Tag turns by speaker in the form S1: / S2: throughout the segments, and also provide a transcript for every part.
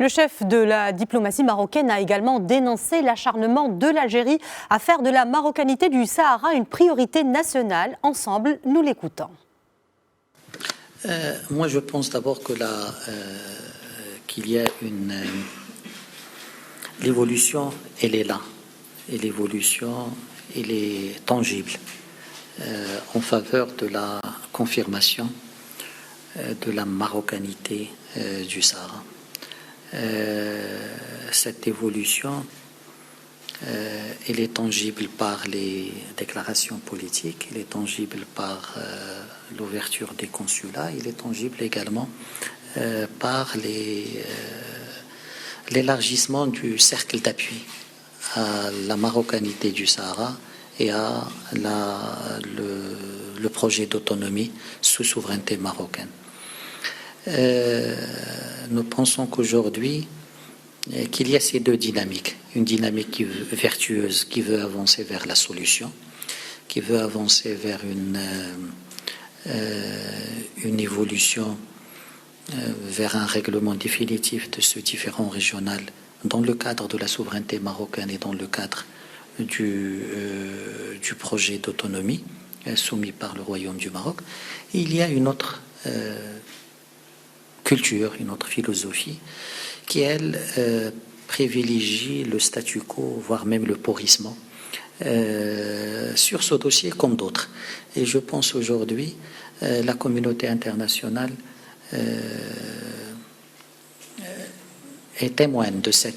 S1: Le chef de la diplomatie marocaine a également dénoncé l'acharnement de l'Algérie à faire de la marocanité du Sahara une priorité nationale. Ensemble, nous l'écoutons.
S2: Moi, je pense d'abord que qu'il y a l'évolution, elle est là, et l'évolution, elle est tangible en faveur de la confirmation de la marocanité du Sahara. Cette évolution, elle est tangible par les déclarations politiques, elle est tangible par l'ouverture des consulats, elle est tangible également par l'élargissement du cercle d'appui à la marocanité du Sahara et à le projet d'autonomie sous souveraineté marocaine. Nous pensons qu'aujourd'hui, qu'il y a ces deux dynamiques. Une dynamique vertueuse qui veut avancer vers la solution, qui veut avancer vers une évolution vers un règlement définitif de ce différend régional dans le cadre de la souveraineté marocaine et dans le cadre du projet d'autonomie soumis par le Royaume du Maroc. Et il y a une autre culture, une autre philosophie qui, elle, privilégie le statu quo, voire même le pourrissement, sur ce dossier comme d'autres. Et je pense aujourd'hui, la communauté internationale est témoin de ces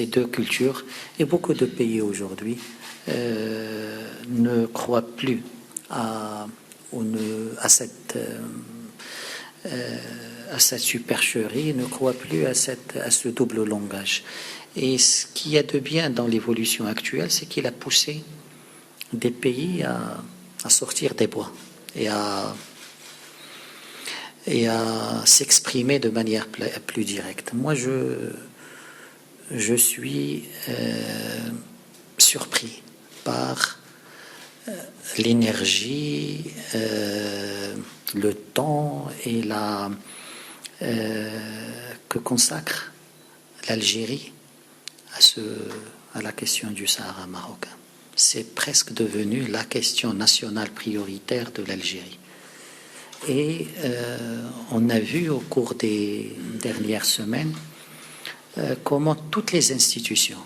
S2: deux cultures. Et beaucoup de pays aujourd'hui ne croient plus à cette supercherie, ne croient plus à ce double langage. Et ce qu'il y a de bien dans l'évolution actuelle, c'est qu'il a poussé des pays à sortir des bois et à s'exprimer de manière plus directe. Moi, je suis surpris par l'énergie, le temps et que consacre l'Algérie à la question du Sahara marocain. C'est presque devenu la question nationale prioritaire de l'Algérie. Et on a vu au cours des dernières semaines comment toutes les institutions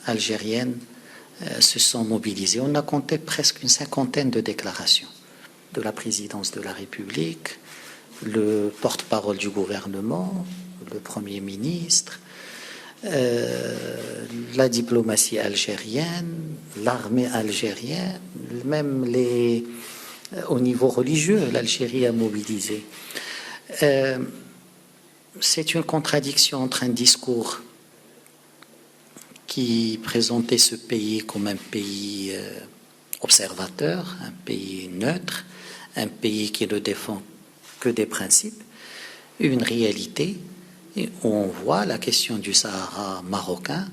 S2: algériennes se sont mobilisées. On a compté presque une cinquantaine de déclarations de la présidence de la République, le porte-parole du gouvernement, le Premier ministre, la diplomatie algérienne, l'armée algérienne, même au niveau religieux, l'Algérie a mobilisé. C'est une contradiction entre un discours qui présentait ce pays comme un pays observateur, un pays neutre, un pays qui ne défend que des principes, une réalité où on voit la question du Sahara marocain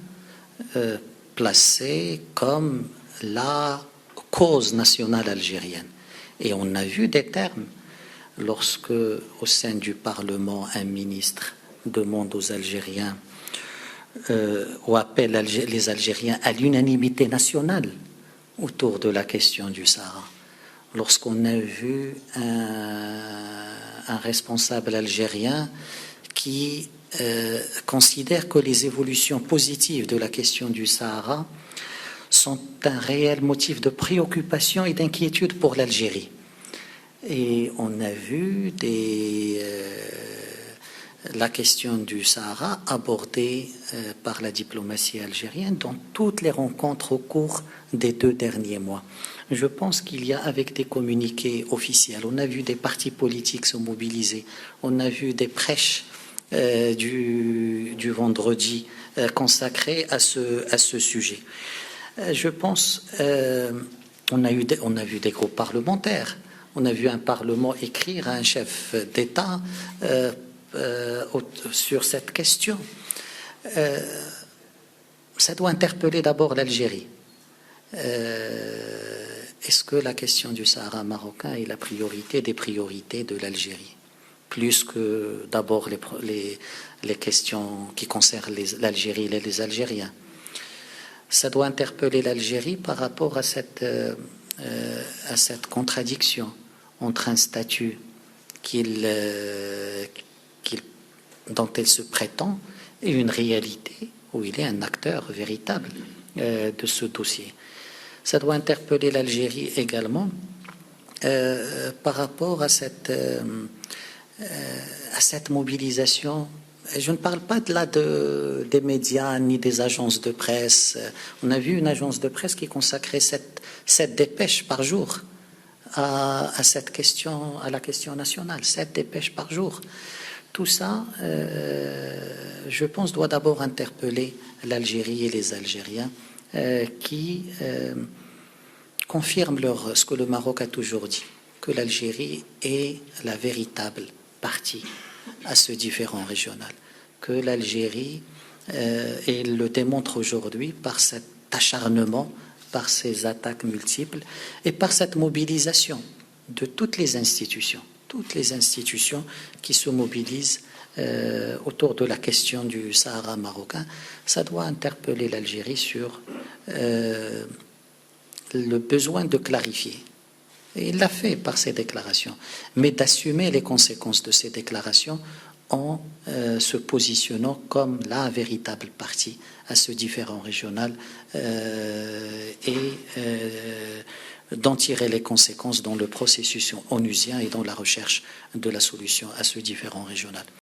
S2: placée comme la cause nationale algérienne. Et on a vu des termes lorsque, au sein du Parlement, un ministre demande aux Algériens ou appelle les Algériens à l'unanimité nationale autour de la question du Sahara. Lorsqu'on a vu un responsable algérien qui considère que les évolutions positives de la question du Sahara sont un réel motif de préoccupation et d'inquiétude pour l'Algérie. Et on a vu la question du Sahara abordée par la diplomatie algérienne dans toutes les rencontres au cours des 2 derniers mois. Je pense qu'il y a, avec des communiqués officiels, on a vu des partis politiques se mobiliser, on a vu des prêches du vendredi consacrés à ce sujet. Je pense on a vu des groupes parlementaires, on a vu un parlement écrire à un chef d'État sur cette question. Ça doit interpeller d'abord l'Algérie. Est-ce que la question du Sahara marocain est la priorité des priorités de l'Algérie? plus que d'abord les questions qui concernent l'Algérie et les Algériens. Ça doit interpeller l'Algérie par rapport à cette contradiction entre un statut dont elle se prétend et une réalité où il est un acteur véritable de ce dossier. Ça doit interpeller l'Algérie également par rapport à cette mobilisation. Je ne parle pas des médias ni des agences de presse. On a vu une agence de presse qui consacrait 7 dépêches par jour à la question nationale. 7 dépêches par jour. Tout ça, je pense, doit d'abord interpeller l'Algérie et les Algériens qui confirment ce que le Maroc a toujours dit, que l'Algérie est la véritable partie à ce différend régional, que l'Algérie, et le démontre aujourd'hui par cet acharnement, par ces attaques multiples et par cette mobilisation de toutes les institutions qui se mobilisent autour de la question du Sahara marocain. Ça doit interpeller l'Algérie sur le besoin de clarifier. Et il l'a fait par ses déclarations, mais d'assumer les conséquences de ces déclarations en se positionnant comme la véritable partie à ce différend régional et d'en tirer les conséquences dans le processus onusien et dans la recherche de la solution à ce différend régional.